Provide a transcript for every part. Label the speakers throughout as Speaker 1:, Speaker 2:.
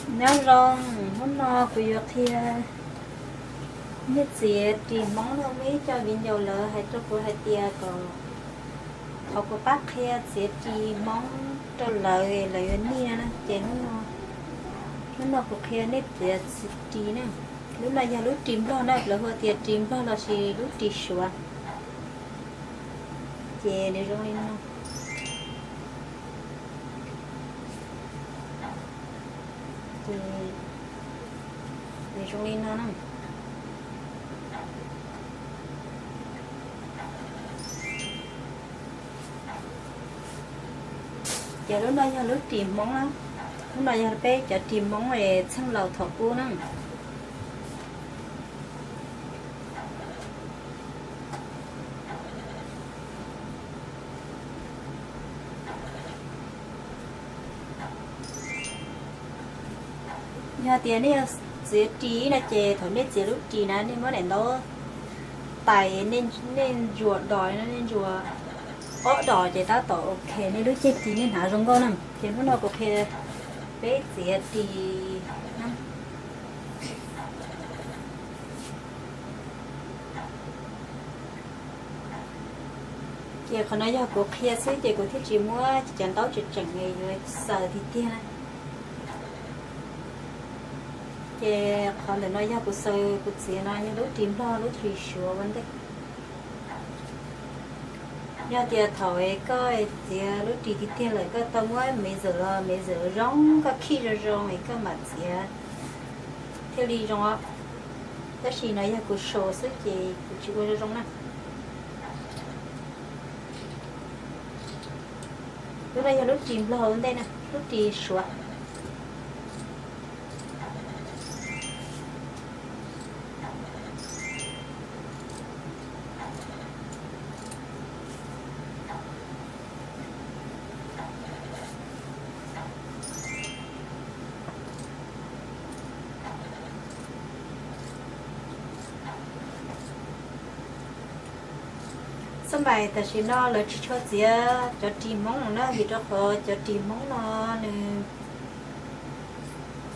Speaker 1: nó rong nó của yêu thì nhất gì thì món nó mới cho viên dầu lỡ hay cho cô hay tia còn họ có bác kia sẽ thì món cho lời lời nia nè chén nó có kia nếp sẽ thì nè lúc này giờ lúc tìm lo này là hơi tiệt tìm lo là chỉ lúc đi sửa chè để rồi nó để rồi nó nè giờ lúc này giờ lúc tìm món lắm lúc này giờ bé giờ tìm món này sang lầu thọ cô nè giờ tiền này sẽ trí là chè thôi nên sẽ lúc trí nó nên mới để nó tài nên rùa đòi nó nên rùa ó đòi thì ta tổ ok nên lúc chết trí nên hả rong con nè thì nó ok bé sẽ trí năm chè còn nói giờ của kia xí chè của thiết chỉ mua chẳng tao chỉ chẳng ngày rồi sợ thì kia này chè còn để nói giờ của sợ của xí nói như lúc tìm lo lúc thủy sửa vấn đề giờ chè thổi coi chè lúc đi thì kia lại cái tao mới mấy giờ rong cái khi rồi rong ấy cái mặt chè theo đi rong á cái gì nói giờ của sổ xí chè của chị qua rong nè lúc đây là lúc chìm lò bên đây nè lúc đi sủa sân bay tại vì nó là chỉ cho gì cho tìm món nó vì cho họ cho tìm món nó nè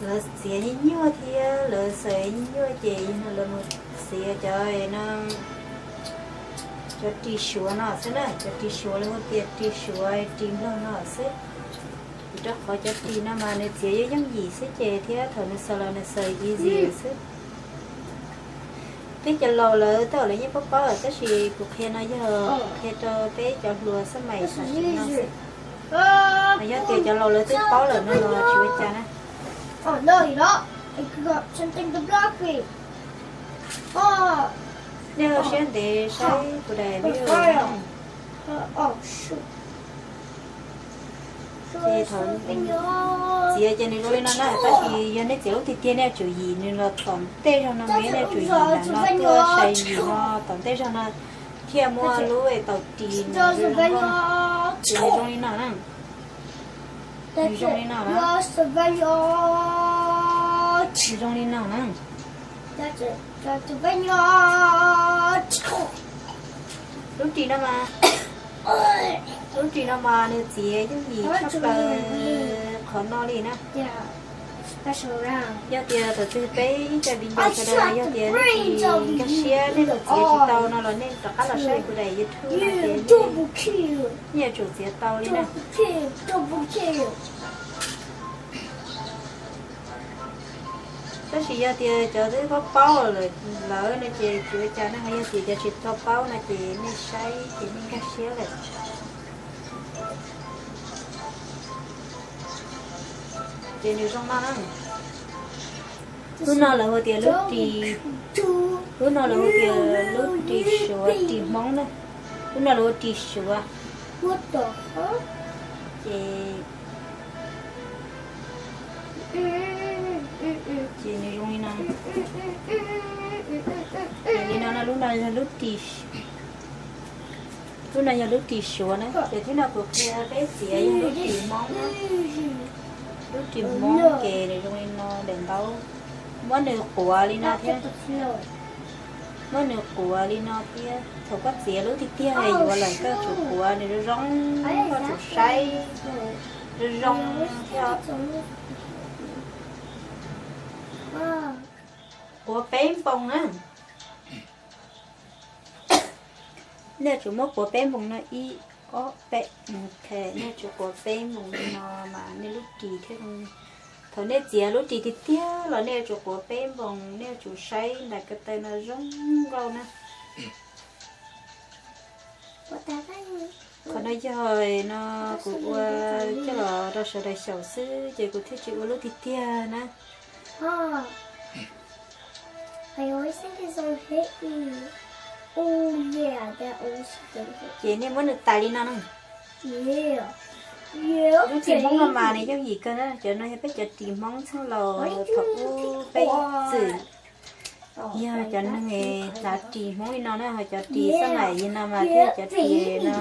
Speaker 1: là xịa như thì là xịa như chị là một xịa cho nó cho đi sửa nó xí này cho đi sửa là một tiền đi sửa tìm nó xí cho họ cho tìm nó mà này xịa giống gì xí chị thế thôi nó sợ là nó xịa gì xí cái cho lò lỡ tao lấy những bắp ở cái gì cuộc khen nó giờ khen cho cái cho lừa sớm mày sao nó sẽ bây giờ tiền cho lò lỡ tới có là nó lừa chịu cha nè
Speaker 2: nơi đó I got something to block me
Speaker 1: nếu xem để sai của đại biểu
Speaker 2: shoot
Speaker 1: thì thằng chị cho nên rồi nó nói tại vì giờ nó chịu thì tiền này chủ gì nên là tổng tê cho nó mấy này chủ gì là nó cứ xây gì nó tổng tê cho nó kia mua lúa tàu tiền rồi nó thì trong đi nào nè thì trong đi nào nè thì trong đi nào nè lúc chị nó mà lúc chị nó mà nếu chị ấy cái gì chắc là khó no đi nè
Speaker 2: special round
Speaker 1: giờ thì từ bé cho bây giờ cho đây giờ thì cái xe nên là chị tàu nó là nên tất cả là xe của đây thứ là thì nhà chủ chị tàu đi nè cái gì giờ thì cho tới có bao rồi lỡ nên chị chữa cho nó hay chị cho chị tàu bao là chị nên say chị nên cái xe này chị nếu trong nó lúc nào là hồi tiền lúc nào là hồi tiền lúc đi sửa tìm món đó lúc nào là hồi đi sửa
Speaker 2: what the fuck
Speaker 1: chị nếu trong nó chị nó là lúc nào là lúc đi sửa nữa để thế nào cũng kia bé chị ấy lúc tìm món đó lúc tìm món kề để trong nó đèn tàu món được của Lina thế món được của Lina thế thầu các dẻ lúc thì kia hay gọi là cái chủ của này nó rong có chủ say nó rong theo của bém bông á nè chủ mất của bém bông nó y có bẹ thế nè chủ của bém bông nó mà nè lúc gì thế không thằng nè chị lúc gì thì tiếc là nè chủ của bém bông nè chủ say là cái tay nó rong rau nè còn nó giờ nó cũng chứ là đó sẽ đại sầu sư chỉ có thể chịu lúc thì tiếc nè
Speaker 2: I always think it's gonna hit me. Oh yeah, that always gonna hit.
Speaker 1: Chị nên muốn được tài đi nào nè.
Speaker 2: Yeah. Yeah.
Speaker 1: Lúc chị mong làm mà này giống gì cơ đó, cho nó biết cho chị mong xong lò thật bây giờ. Giờ cho nó nghe là chị mong đi nào nữa, hoặc cho chị sau này gì nào mà thế cho chị nó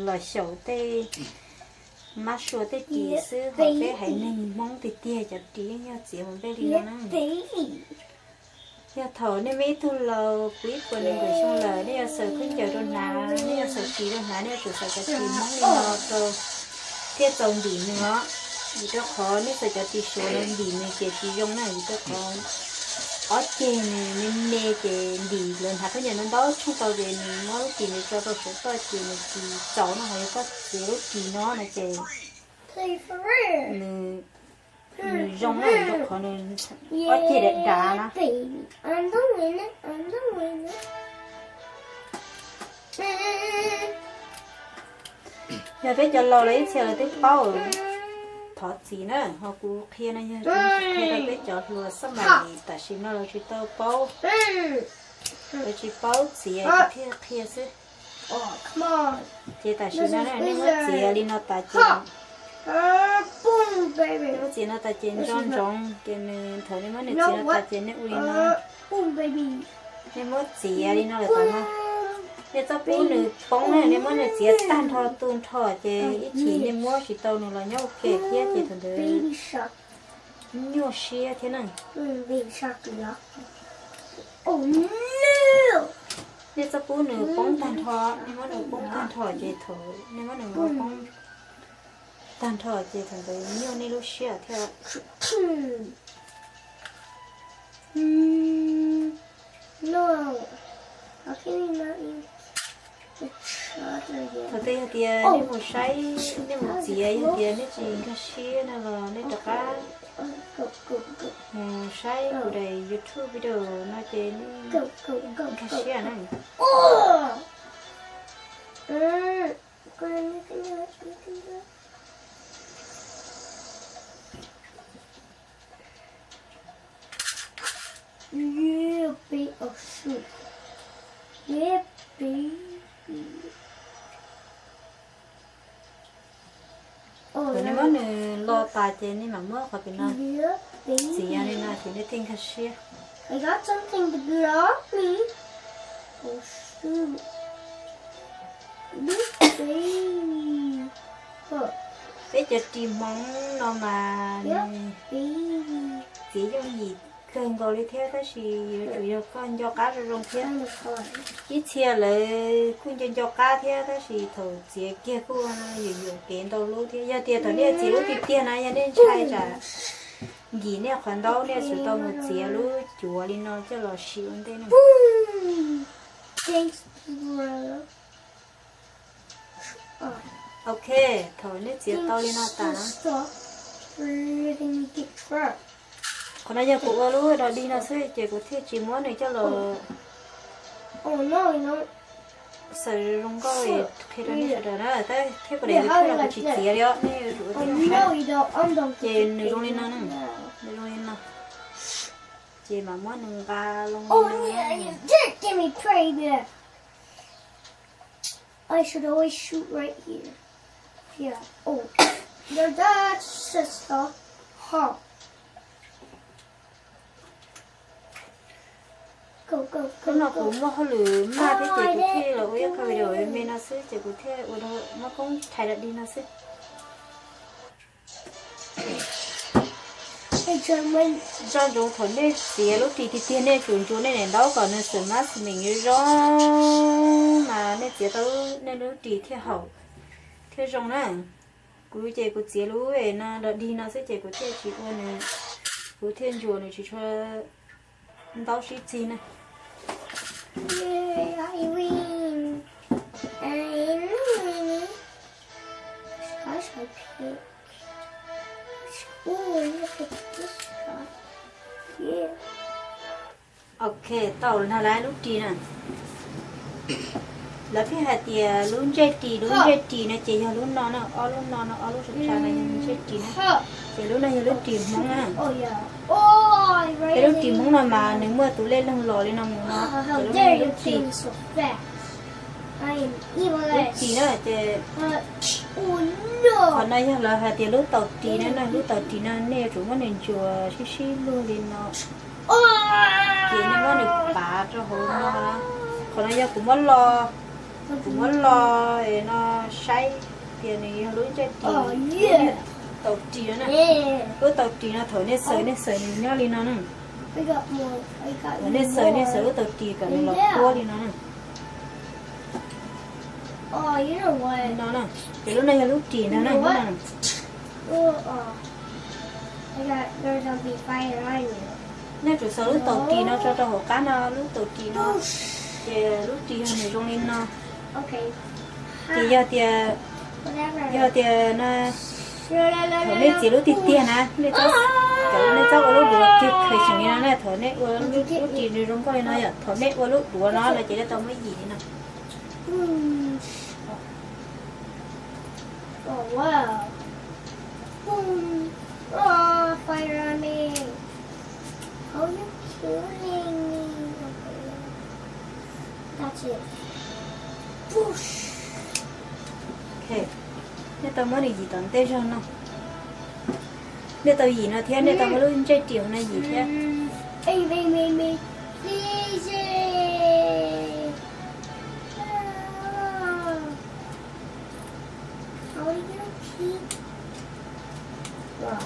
Speaker 1: là sầu tê. Má sửa tê chị sư họ bé hãy nên mong tê tê cho chị nhau chị mà bé đi nào nè. Giờ thở nên mấy thu lờ quý của nên người xong lời nên giờ sợ cứ chờ đồn ná nên giờ sợ kỳ đồn ná nên sợ cho chị mong đi nó rồi thiết tổng đi nữa vì đó khó nên sợ cho chị số lên đi nên chị dùng này vì đó khó ở trên này nên nè chị đi lên hạt cái nhà nó đó chúng tao về nên nó chị này cho tao số tao chị này chị cháu nó hay có chị lúc chị nó này chị nên dùng này đó khó nên ở trên đẹp đá nó
Speaker 2: I'm the winner. I'm the winner.
Speaker 1: giờ phải cho lo lấy xe là tiếp bao thọ gì nữa họ cũng kia này nha kia là phải cho lúa sắm mày tại sao nó là chỉ tao bao rồi chỉ bao gì kia kia chứ
Speaker 2: Oh, come on.
Speaker 1: chỉ tại sao nó này nếu mà gì đi nó tại chỉ
Speaker 2: Boom, baby.
Speaker 1: nếu chỉ nó tại chỉ rong rong cái này thôi nếu mà chỉ nó tại chỉ nó ui nó
Speaker 2: Boom, baby.
Speaker 1: nếu mà gì đi nó là tao nó nếu tao bún nữa bóng này nếu mà chỉ tan thọ tuôn thọ chỉ chỉ nếu mà chỉ tao nó là nhau kẹt kia chỉ thằng đấy
Speaker 2: Baby shark.
Speaker 1: nhau xia thế này
Speaker 2: Baby shark, yeah. Oh, no.
Speaker 1: nếu tao bún nữa bóng tan thọ nếu mà được bóng tan thọ chỉ thở nếu mà được bóng tan thọ chỉ thằng đấy nhau nên lúc xia theo
Speaker 2: No. How can you not use the charger yet?
Speaker 1: thật đây thì nếu một say nếu một gì ấy thì nếu chỉ cái xia nó là nếu được á
Speaker 2: Go, go, go.
Speaker 1: say của đây YouTube video nó trên
Speaker 2: Go, go, go,
Speaker 1: cái
Speaker 2: go.
Speaker 1: xia này
Speaker 2: Oh! Go ahead, you can do it. You can do it. Yeah, baby. Oh, shoot. Yeah, baby. Oh,
Speaker 1: rồi nếu mà lo tài trênนี่mà mơ khỏi cái nó
Speaker 2: yeah, baby.
Speaker 1: gì anh nên thì nên tin cái xia
Speaker 2: I got something to get off me. Oh, shoot. Look, baby. Huh.
Speaker 1: bây giờ tìm món nó mà
Speaker 2: Yeah, baby.
Speaker 1: chỉ trong gì cần gọi đi theo đó thì chủ yếu con cho cá rồi rong theo
Speaker 2: Kind of fun.
Speaker 1: ít xe lại kun chân cho cá theo đó thì thầu chỉ kia cô dùng kiện đầu lúa theo giờ tiền thầu này chỉ lúa tiền này nên sai ra gì nè khoản đâu nè sự tao một chỉ lúa chùa đi nó cho là xíu thế này
Speaker 2: Boom. Thanks, brother. Oh.
Speaker 1: ok thầu này chỉ tao đi nó tả
Speaker 2: Stop. Letting me get trapped.
Speaker 1: còn bây giờ cụ lúa đó đi nó sẽ chỉ có thể chỉ muốn này cho là
Speaker 2: Oh no, you know.
Speaker 1: sợ rong coi khi đó như thế đó tới thế có để cái là chỉ chỉ đó nè rồi
Speaker 2: Oh
Speaker 1: thì
Speaker 2: no, you don't. I'm done.
Speaker 1: chị nửa rong lên nó nè nửa rong lên nó chị mà muốn nâng ba luôn
Speaker 2: Oh yeah, you did give me prey there. I should always shoot right here. Yeah. Oh, your dad's sister. Huh. Go, go, go,
Speaker 1: cái nó
Speaker 2: go.
Speaker 1: cũng mà hơi lử mà thế chị cũng thế là ôi cái video em nó sẽ chị cũng thế ôi đó nó cũng thay được đi nó sẽ
Speaker 2: Hey, German.
Speaker 1: cho chúng thốn này xía lúc thì tiền này chúng này đâu còn nên sớm mát mình như rõ mà nên chỉ tao nên lúc thì theo hậu theo rong nè cứ chị cũng chỉ lúc về nó đi nó sẽ chị cũng thế chị ơi nè Phú Thiên chùa này chỉ cho đau ship gì này.
Speaker 2: Yeah, I win. I win. I shall pick. Oh, look at this guy. Yeah.
Speaker 1: Ok, tàu là lái lúc trì nè. Là phía hạt thì luôn chơi trì này chỉ là luôn nó lúc sắp sang này chơi trì này. Chỉ lúc này lúc trì mong á.
Speaker 2: Oh yeah. Oh, I
Speaker 1: Cái lúc trì mong là mà nếu mưa tụi lên lông lò lên nó muốn nó.
Speaker 2: How
Speaker 1: Lúc
Speaker 2: dare
Speaker 1: này
Speaker 2: you
Speaker 1: lúc trì.
Speaker 2: kill so fast? I am evil
Speaker 1: Lúc
Speaker 2: as.
Speaker 1: trì nó là chỉ
Speaker 2: Oh no!
Speaker 1: còn đây là hạt thì lúc tàu trì này là lúc tàu trì nó nè chúng nó nên chùa xí luôn lên nó. Chị nên có được bà cho hồn nó. Còn bây giờ cũng muốn lo để nó say tiền này lối chơi trì. Tàu trì nó nè.
Speaker 2: Yeah.
Speaker 1: Cứ tàu trì nó thổi nè sợi nó lên nó nè.
Speaker 2: I got more. I got
Speaker 1: Nè sợi tàu trì cả nó lọt cua lên nó nè.
Speaker 2: Oh, you know what?
Speaker 1: Nó nè. Cái lúc này là lúc trì nó nè.
Speaker 2: Oh, there's gonna be fire on you.
Speaker 1: Nè chủ sở lúc tàu trì nó cho hồ cá nó lúc tàu trì nó. Thì lúc trì này rong lên nó.
Speaker 2: Okay.
Speaker 1: Thì giờ thì
Speaker 2: Whatever.
Speaker 1: nó thổi nè chỉ lúc thì tiền á. Nè cháu cái nè cháu ở lúc được thì khởi chuyện như này thổi nè lúc trì này rong coi nó vậy. Thổi nè ở lúc đùa nó là chỉ để tao mới gì nè.
Speaker 2: Oh wow. Boom. Oh, fire on me. How are you killing me? Okay. That's it. Whoosh.
Speaker 1: Ok. Nè tao mới gì tao tê cho nó. Nè tao gì nó thế nè tao mới luôn chơi tiểu này gì thế.
Speaker 2: Me. Please. How are you gonna keep? Wow.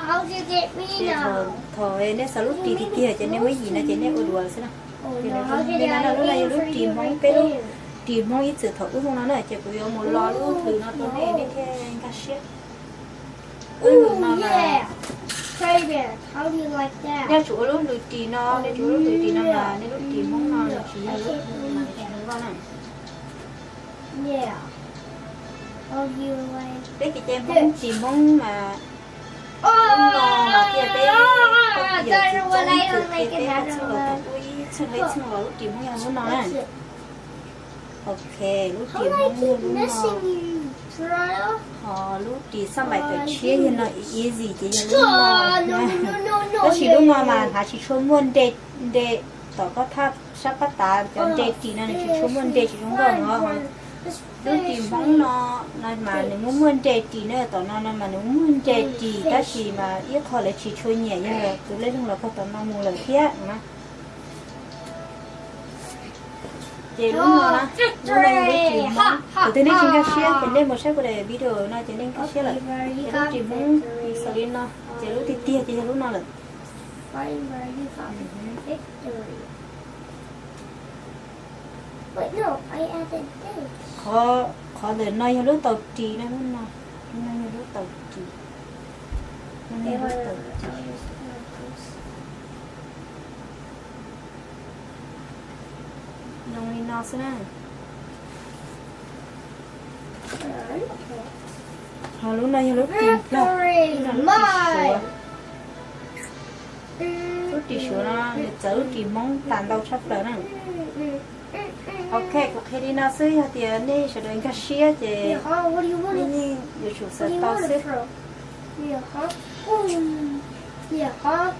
Speaker 2: How did you get me
Speaker 1: Thì
Speaker 2: now?
Speaker 1: thôi nè sao lúc trì thì kia cho nên mới gì nó cho nên ở đùa xem nào.
Speaker 2: Oh
Speaker 1: Thì
Speaker 2: no,
Speaker 1: nó
Speaker 2: how did
Speaker 1: nên là
Speaker 2: I
Speaker 1: lúc này
Speaker 2: win
Speaker 1: lúc
Speaker 2: for
Speaker 1: trì
Speaker 2: you
Speaker 1: mong
Speaker 2: right
Speaker 1: cái lúc
Speaker 2: there?
Speaker 1: trì mong ít sự thấu không nó này chỉ có một lò lúc từ nó tới đây nên thế cá xếp.
Speaker 2: Ooh, yeah. Teddy bear, how do you like that?
Speaker 1: Nên chủ lúc lùi trì nó nên chủ lúc lùi trì nó là nên lúc trì mong nó là chỉ là lúc mà trì nó vào này.
Speaker 2: Yeah. How do you like?
Speaker 1: Đấy cái em mong trì mong mà
Speaker 2: Oh,
Speaker 1: mà kia bé
Speaker 2: I don't know what I don't like it. I
Speaker 1: bé
Speaker 2: don't
Speaker 1: xong
Speaker 2: know.
Speaker 1: rồi tôi xong lấy xong rồi lúc trì mong nhà nó này.
Speaker 2: That's it.
Speaker 1: Ok lúc
Speaker 2: How
Speaker 1: trì
Speaker 2: do I
Speaker 1: mong
Speaker 2: keep
Speaker 1: luôn nó.
Speaker 2: missing you, Toronto?
Speaker 1: Lúc trì xong bài tự chia như nó ý gì chỉ là lúc
Speaker 2: Oh,
Speaker 1: nó.
Speaker 2: no.
Speaker 1: Có chỉ lúc mà hả chỉ cho muốn để tao có tháp sắp bắt ta cho để chỉ là chỉ cho muốn để chỉ trong gần nó lúc tìm bóng nó mà nếu muốn để chỉ nữa tao nó mà nếu muốn để chỉ ta chỉ mà ít thôi là chỉ cho nhẹ như là tôi lấy trong là có tao nó mua lời thiết mà chị lúc nó lúc này lúc chỉ mong tôi nên xin các share thì lên một số cái video nó chỉ nên các share lại chị lúc chỉ mong sau đi nó chị lúc thì tia chị lúc nó là
Speaker 2: Find where you got victory. Wait, no, I added this.
Speaker 1: khó để nói lúc tàu trì này luôn nói lúc tàu trì nói lúc tàu trì nông nó sẽ này họ lúc này lúc trì
Speaker 2: Victory is mine.
Speaker 1: lúc trì sửa nó để chờ lúc trì mong tàn đầu sắp tới này ok cuộc khi đi nào xí thì này sẽ đến cái xía thì
Speaker 2: Yeah, huh? What do you want to
Speaker 1: như nhiều chủ
Speaker 2: What
Speaker 1: sẽ
Speaker 2: do you
Speaker 1: tao
Speaker 2: want
Speaker 1: xí
Speaker 2: to throw? Yeah, huh? Yeah, huh?